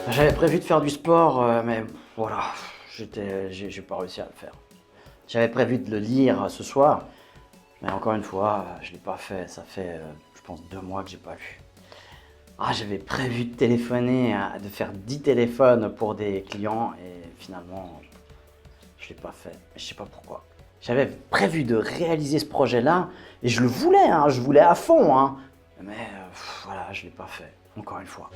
J'avais prévu de faire du sport, mais voilà, j'ai pas réussi à le faire. J'avais prévu de le lire ce soir, mais encore une fois, je l'ai pas fait. Ça fait, je pense 2 mois que j'ai pas lu. Ah, j'avais prévu de téléphoner, de faire 10 téléphones pour des clients et finalement, je l'ai pas fait. Je sais pas pourquoi. J'avais prévu de réaliser ce projet-là et je le voulais, hein, je voulais à fond, hein, mais voilà, je l'ai pas fait, encore une fois.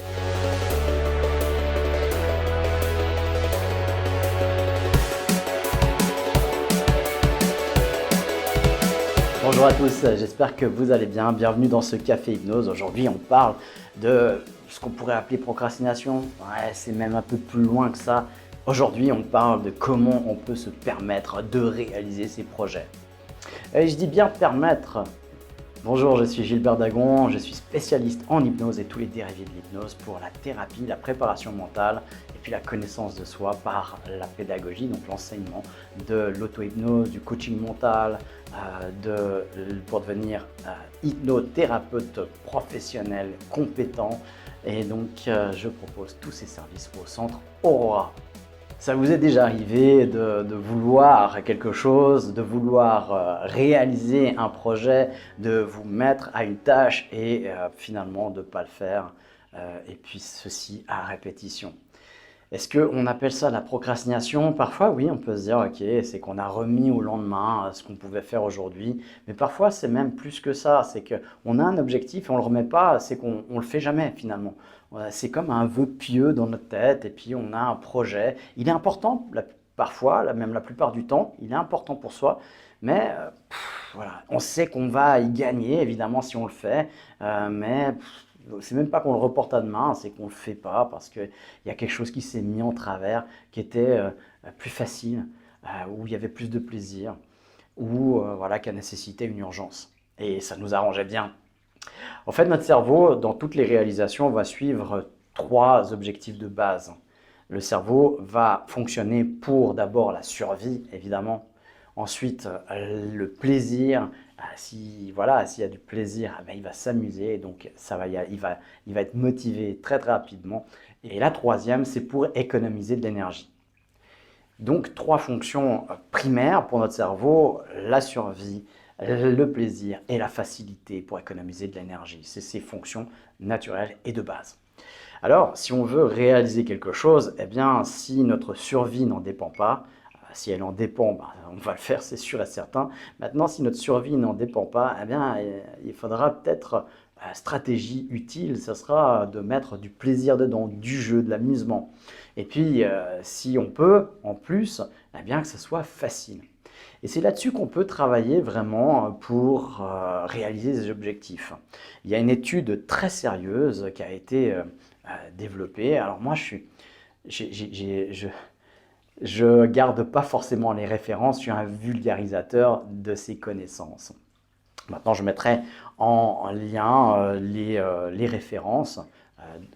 Bonjour à tous, j'espère que vous allez bien. Bienvenue dans ce Café Hypnose. Aujourd'hui, on parle de ce qu'on pourrait appeler procrastination. Ouais, c'est même un peu plus loin que ça. Aujourd'hui, on parle de comment on peut se permettre de réaliser ses projets. Et je dis bien permettre. Bonjour, je suis Gilbert Dagon, je suis spécialiste en hypnose et tous les dérivés de l'hypnose pour la thérapie, la préparation mentale et puis la connaissance de soi par la pédagogie, donc l'enseignement de l'auto-hypnose, du coaching mental, pour devenir hypnothérapeute professionnel compétent. Et donc, je propose tous ces services au centre Aurora. Ça vous est déjà arrivé de vouloir quelque chose, de vouloir réaliser un projet, de vous mettre à une tâche et finalement de ne pas le faire, et puis ceci à répétition. Est-ce qu'on appelle ça la procrastination? Parfois, oui, on peut se dire, ok, c'est qu'on a remis au lendemain ce qu'on pouvait faire aujourd'hui. Mais parfois, c'est même plus que ça. C'est qu'on a un objectif et on ne le remet pas, c'est qu'on ne le fait jamais finalement. C'est comme un vœu pieux dans notre tête et puis on a un projet. Il est important, parfois, même la plupart du temps, il est important pour soi. Mais voilà, on sait qu'on va y gagner, évidemment, si on le fait. Mais c'est même pas qu'on le reporte à demain, c'est qu'on le fait pas parce qu'il y a quelque chose qui s'est mis en travers, qui était plus facile, où il y avait plus de plaisir, ou voilà, qui a nécessité une urgence. Et ça nous arrangeait bien. En fait, notre cerveau, dans toutes les réalisations, va suivre 3 objectifs de base. Le cerveau va fonctionner pour d'abord la survie, évidemment. Ensuite, le plaisir. Si voilà, s'il y a du plaisir, ben, il va s'amuser, donc il va être motivé très très rapidement. Et la troisième, c'est pour économiser de l'énergie. Donc 3 fonctions primaires pour notre cerveau, la survie, le plaisir et la facilité pour économiser de l'énergie. C'est ces fonctions naturelles et de base. Alors, si on veut réaliser quelque chose, eh bien, si notre survie n'en dépend pas, si elle en dépend, ben, on va le faire, c'est sûr et certain. Maintenant, si notre survie n'en dépend pas, eh bien, il faudra peut-être stratégie utile, ce sera de mettre du plaisir dedans, du jeu, de l'amusement. Et puis, si on peut, en plus, eh bien, que ce soit facile. Et c'est là-dessus qu'on peut travailler vraiment pour réaliser des objectifs. Il y a une étude très sérieuse qui a été développée. Alors moi, je garde pas forcément les références, je suis un vulgarisateur de ces connaissances. Maintenant, je mettrai en lien les références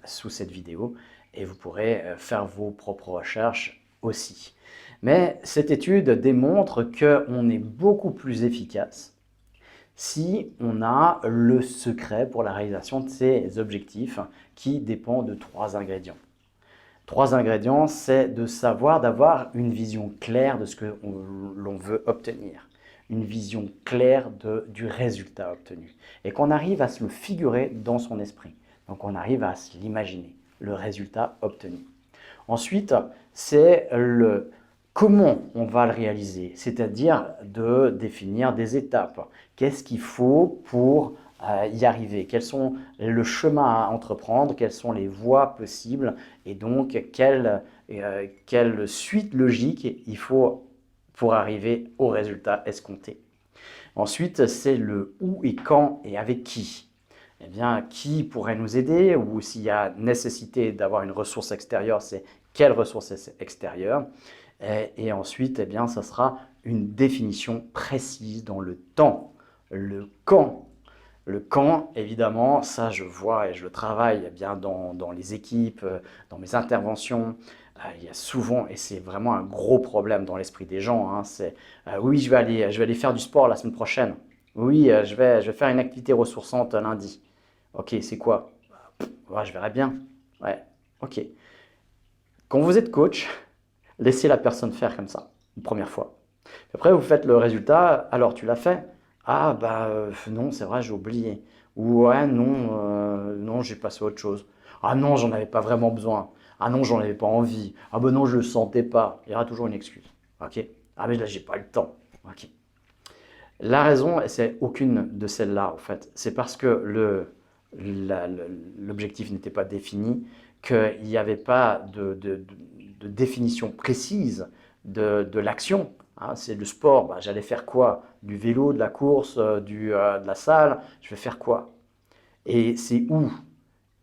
sous cette vidéo et vous pourrez faire vos propres recherches aussi. Mais cette étude démontre qu'on est beaucoup plus efficace si on a le secret pour la réalisation de ces objectifs qui dépend de 3 ingrédients. 3 ingrédients, c'est de savoir, d'avoir une vision claire de ce que l'on veut obtenir, une vision claire du résultat obtenu, et qu'on arrive à se le figurer dans son esprit. Donc on arrive à se l'imaginer, le résultat obtenu. Ensuite, c'est le comment on va le réaliser, c'est-à-dire de définir des étapes. Qu'est-ce qu'il faut pour y arriver? Quels sont le chemin à entreprendre? Quelles sont les voies possibles? Et donc, quelle suite logique il faut pour arriver au résultat escompté? Ensuite, c'est le où et quand et avec qui. Eh bien, qui pourrait nous aider? Ou s'il y a nécessité d'avoir une ressource extérieure, c'est quelle ressource extérieure? Et ensuite, eh bien, ça sera une définition précise dans le temps. Le quand. Le quand, évidemment, ça je vois et je le travaille eh bien dans les équipes, dans mes interventions. Il y a souvent, et c'est vraiment un gros problème dans l'esprit des gens, hein, c'est oui, je vais aller faire du sport la semaine prochaine. Oui, je vais faire une activité ressourçante lundi. Ok, c'est quoi? Ouais, je verrai bien. Ouais, ok. Quand vous êtes coach, laissez la personne faire comme ça, une première fois. Puis après, vous faites le résultat. Alors, tu l'as fait? Ah, non, c'est vrai, j'ai oublié. Ou ouais, non, non, j'ai passé à autre chose. Ah non, j'en avais pas vraiment besoin. Ah non, j'en avais pas envie. Ah ben non, je le sentais pas. Il y aura toujours une excuse. Ok? Ah mais là, j'ai pas eu le temps. Ok. La raison, c'est aucune de celles-là, en fait. C'est parce que l'objectif n'était pas défini, qu'il n'y avait pas de définition précise de l'action. Hein. C'est le sport, j'allais faire quoi? Du vélo, de la course, de la salle, je vais faire quoi? Et c'est où?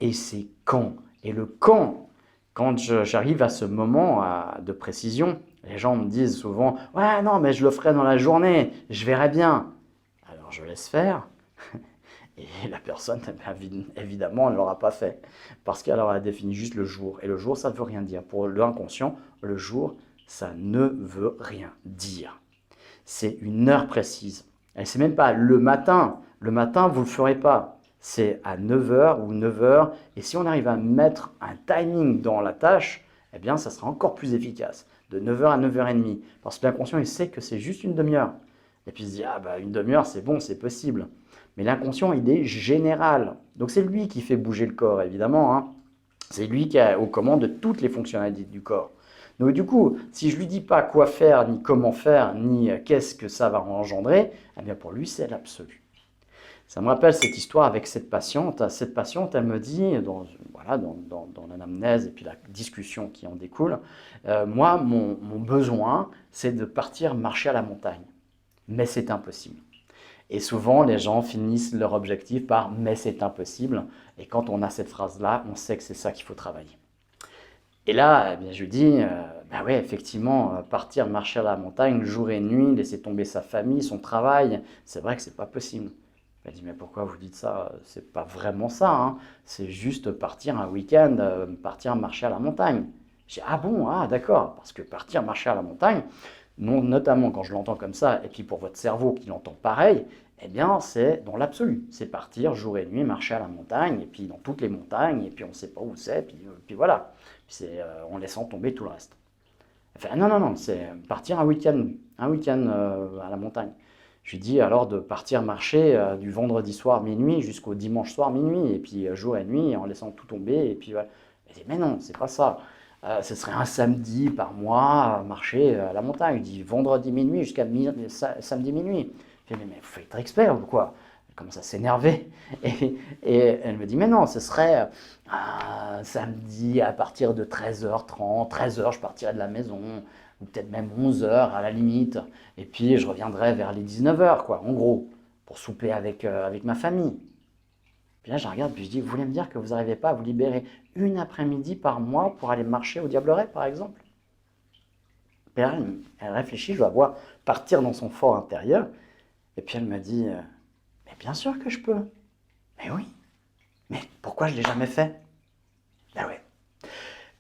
Et c'est quand? Et le quand j'arrive à ce moment de précision, les gens me disent souvent, ouais, non, mais je le ferai dans la journée, je verrai bien. Alors je laisse faire, et la personne, évidemment, elle ne l'aura pas fait, parce qu'elle aura défini juste le jour. Et le jour, ça ne veut rien dire. Pour l'inconscient, le jour, ça ne veut rien dire. C'est une heure précise. Et c'est même pas le matin. Le matin, vous ne le ferez pas. C'est à 9 heures ou 9 heures. Et si on arrive à mettre un timing dans la tâche, eh bien, ça sera encore plus efficace. De 9 heures à 9h30. Parce que l'inconscient, il sait que c'est juste une demi-heure. Et puis il se dit, ah une demi-heure, c'est bon, c'est possible. Mais l'inconscient, il est général. Donc c'est lui qui fait bouger le corps, évidemment. Hein. C'est lui qui est aux commandes de toutes les fonctionnalités du corps. Donc du coup, si je lui dis pas quoi faire, ni comment faire, ni qu'est-ce que ça va engendrer, eh bien pour lui, c'est l'absolu. Ça me rappelle cette histoire avec cette patiente. Cette patiente, elle me dit, voilà, dans l'anamnèse et puis la discussion qui en découle, moi, mon besoin, c'est de partir marcher à la montagne. Mais c'est impossible. Et souvent, les gens finissent leur objectif par « mais c'est impossible ». Et quand on a cette phrase-là, on sait que c'est ça qu'il faut travailler. Et là, eh bien, je lui dis, oui, effectivement, partir marcher à la montagne jour et nuit, laisser tomber sa famille, son travail, c'est vrai que c'est pas possible. Elle dit, mais pourquoi vous dites ça? C'est pas vraiment ça, hein. C'est juste partir un week-end, partir marcher à la montagne. J'ai dit, ah bon, ah d'accord, parce que partir marcher à la montagne, non, notamment quand je l'entends comme ça, et puis pour votre cerveau qui l'entend pareil, eh bien c'est dans l'absolu. C'est partir jour et nuit, marcher à la montagne, et puis dans toutes les montagnes, et puis on ne sait pas où c'est, puis voilà. C'est en laissant tomber tout le reste. Elle fait, ah non, non, non, c'est partir un week-end à la montagne. Je lui dis alors de partir marcher du vendredi soir minuit jusqu'au dimanche soir minuit, et puis jour et nuit en laissant tout tomber, et puis voilà. Elle dit, mais non, c'est pas ça. Ce serait un samedi par mois, marcher à la montagne. Je dis vendredi minuit jusqu'à samedi minuit. Je dis, mais vous faites être expert ou quoi? Elle commence à s'énerver. Et elle me dit, mais non, ce serait samedi à partir de 13h30. 13h, je partirai de la maison, ou peut-être même 11h à la limite. Et puis je reviendrai vers les 19h, quoi, en gros, pour souper avec ma famille. Puis là, je regarde, puis je dis, vous voulez me dire que vous n'arrivez pas à vous libérer une après-midi par mois pour aller marcher au Diableret, par exemple? Puis là, elle réfléchit, je la vois partir dans son fort intérieur. Et puis elle me dit, mais bien sûr que je peux. Mais oui, mais pourquoi je ne l'ai jamais fait? Ben ouais.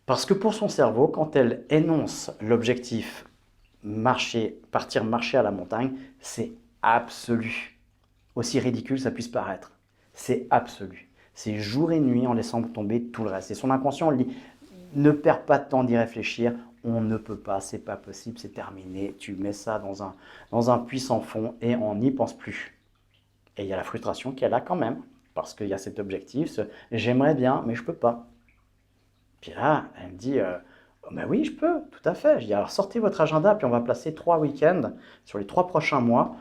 Parce que pour son cerveau, quand elle énonce l'objectif partir marcher à la montagne, c'est absolu. Aussi ridicule ça puisse paraître. C'est absolu. C'est jour et nuit en laissant tomber tout le reste. Et son inconscient lui dit, ne perds pas de temps d'y réfléchir, on ne peut pas, c'est pas possible, c'est terminé. Tu mets ça dans un puits sans fond et on n'y pense plus. Et il y a la frustration qu'elle a quand même, parce qu'il y a cet objectif, j'aimerais bien, mais je peux pas. Puis là, elle me dit, oh, ben oui, je peux, tout à fait. Je dis, alors sortez votre agenda, puis on va placer 3 week-ends sur les 3 prochains mois,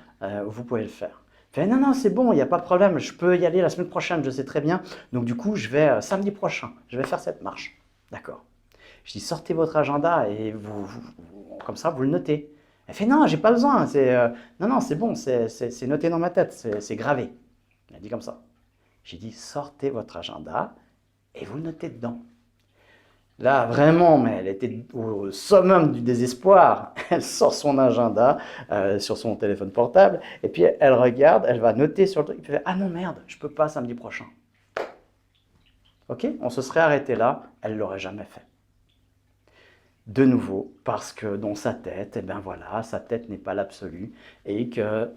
vous pouvez le faire. Fait, non, non, c'est bon, il n'y a pas de problème, je peux y aller la semaine prochaine, je sais très bien. Donc du coup, je vais samedi prochain, je vais faire cette marche. D'accord. Je dis, sortez votre agenda et comme ça, vous le notez. Elle fait, non, j'ai pas besoin, non, non, c'est bon, c'est noté dans ma tête, c'est gravé. Elle dit comme ça. J'ai dit, sortez votre agenda et vous le notez dedans. Là, vraiment, mais elle était au summum du désespoir. Elle sort son agenda sur son téléphone portable, et puis elle regarde, elle va noter sur le truc, puis elle fait, ah non, merde, je peux pas samedi prochain. Ok, on se serait arrêté là, elle l'aurait jamais fait. De nouveau, parce que dans sa tête, eh ben voilà, sa tête n'est pas l'absolu, et qu'elle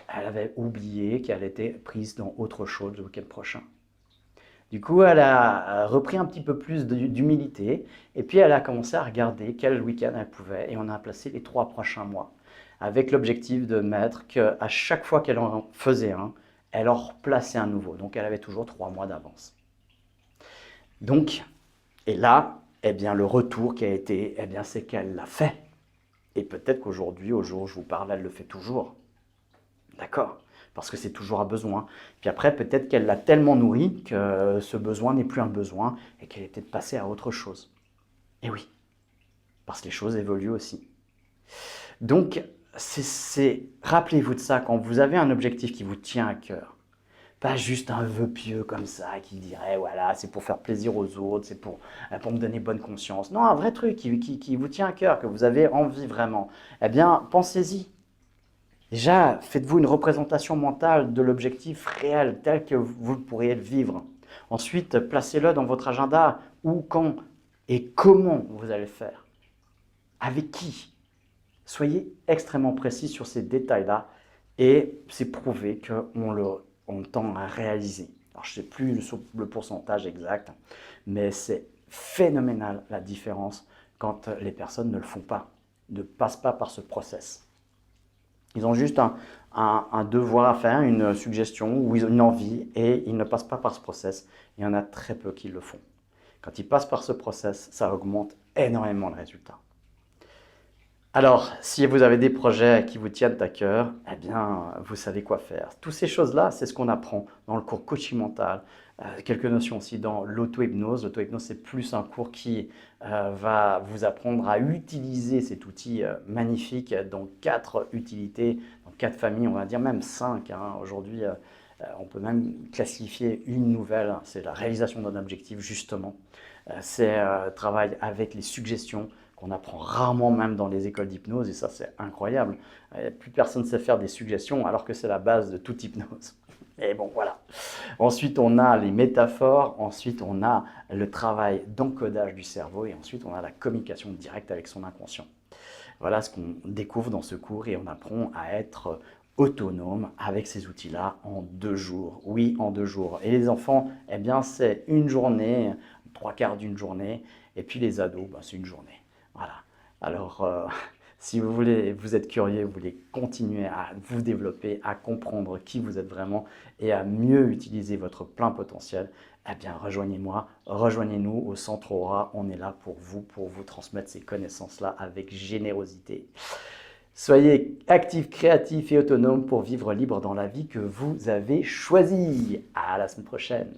avait oublié qu'elle était prise dans autre chose le week-end prochain. Du coup, elle a repris un petit peu plus d'humilité et puis elle a commencé à regarder quel week-end elle pouvait et on a placé les 3 prochains mois avec l'objectif de mettre qu'à chaque fois qu'elle en faisait un, elle en replaçait un nouveau. Donc elle avait toujours 3 mois d'avance. Donc, et là, eh bien, le retour qui a été, eh bien, c'est qu'elle l'a fait. Et peut-être qu'aujourd'hui, au jour où je vous parle, elle le fait toujours. D'accord? Parce que c'est toujours un besoin. Puis après, peut-être qu'elle l'a tellement nourri que ce besoin n'est plus un besoin et qu'elle est peut-être passée à autre chose. Et oui, parce que les choses évoluent aussi. Donc, rappelez-vous de ça quand vous avez un objectif qui vous tient à cœur. Pas juste un vœu pieux comme ça qui dirait voilà, c'est pour faire plaisir aux autres, c'est pour me donner bonne conscience. Non, un vrai truc qui vous tient à cœur, que vous avez envie vraiment. Eh bien, pensez-y. Déjà, faites-vous une représentation mentale de l'objectif réel tel que vous pourriez le vivre. Ensuite, placez-le dans votre agenda où, quand et comment vous allez le faire. Avec qui? Soyez extrêmement précis sur ces détails-là et c'est prouvé qu'on tend à réaliser. Alors, je ne sais plus le pourcentage exact, mais c'est phénoménal la différence quand les personnes ne le font pas, ne passent pas par ce process. Ils ont juste un devoir à faire, une suggestion ou une envie et ils ne passent pas par ce process. Il y en a très peu qui le font. Quand ils passent par ce process, ça augmente énormément le résultat. Alors, si vous avez des projets qui vous tiennent à cœur, eh bien, vous savez quoi faire. Toutes ces choses-là, c'est ce qu'on apprend dans le cours coaching mental. Quelques notions aussi dans l'auto-hypnose. L'auto-hypnose, c'est plus un cours qui va vous apprendre à utiliser cet outil magnifique dans 4 utilités, dans 4 familles, on va dire même 5. Aujourd'hui, on peut même classifier une nouvelle, c'est la réalisation d'un objectif justement. C'est travail avec les suggestions, qu'on apprend rarement même dans les écoles d'hypnose, et ça c'est incroyable. Plus personne ne sait faire des suggestions alors que c'est la base de toute hypnose. Et bon, voilà. Ensuite, on a les métaphores, ensuite on a le travail d'encodage du cerveau, et ensuite on a la communication directe avec son inconscient. Voilà ce qu'on découvre dans ce cours, et on apprend à être autonome avec ces outils-là en 2 jours. Oui, en 2 jours. Et les enfants, eh bien c'est une journée, 3/4 d'une journée, et puis les ados, c'est une journée. Voilà. Alors, si vous êtes curieux, vous voulez continuer à vous développer, à comprendre qui vous êtes vraiment et à mieux utiliser votre plein potentiel, eh bien, rejoignez-moi, rejoignez-nous au Centre Aura. On est là pour vous transmettre ces connaissances-là avec générosité. Soyez actifs, créatifs et autonomes pour vivre libre dans la vie que vous avez choisie. À la semaine prochaine.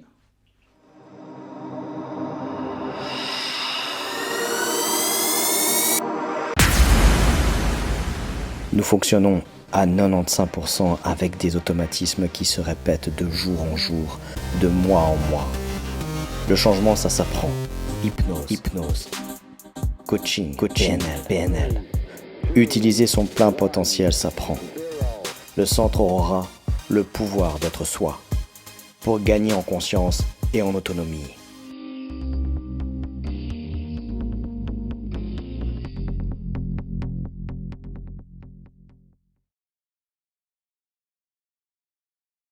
Nous fonctionnons à 95% avec des automatismes qui se répètent de jour en jour, de mois en mois. Le changement, ça s'apprend. Hypnose. Coaching, PNL. Utiliser son plein potentiel s'apprend. Le Centre Aura le pouvoir d'être soi, pour gagner en conscience et en autonomie.